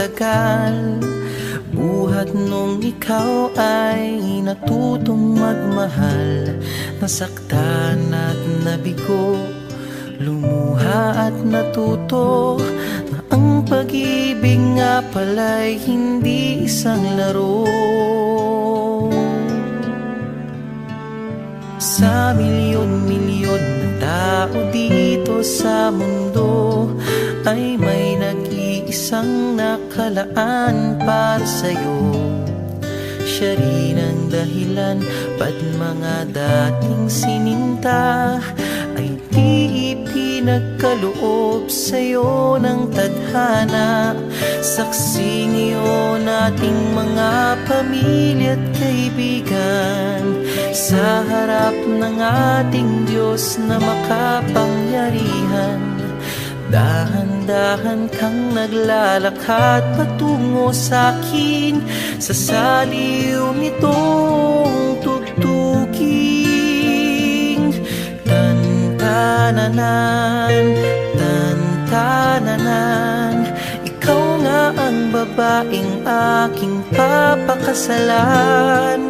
tagal. Buhat nung ikaw ay natutong magmahal, nasaktan at nabigo, lumuha at natuto na ang pag-ibig nga pala'y hindi isang laro. Sa milyon-milyon na tao dito sa mundo ay may nag-iisang nakalaan para sa'yo. Siya rin ang dahilan ba't mga dating sininta ay di ipinagkaloob sa'yo ng tadhana. Saksi ngayon ating mga pamilya at kaibigan sa harap ng ating Diyos na makapangyarihan. Dahan-dahan kang naglalakad patungo sa'kin sa saliw nitong tugtuging. Tan-tananan, tan-tananan, ikaw nga ang babaeng aking papakasalan.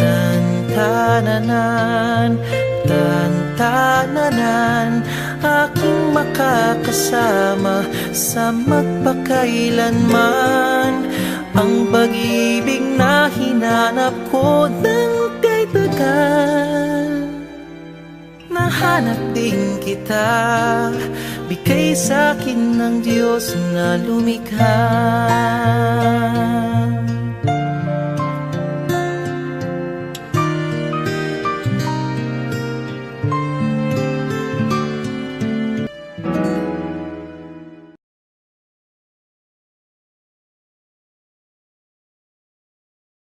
Tan-tananan, tan-tananan, aking makakasama sa magpakailanman. Ang pag-ibig na hinanap ko ng kay tagal. Nahanap din kita, bigay sa'kin ng Diyos na lumikha.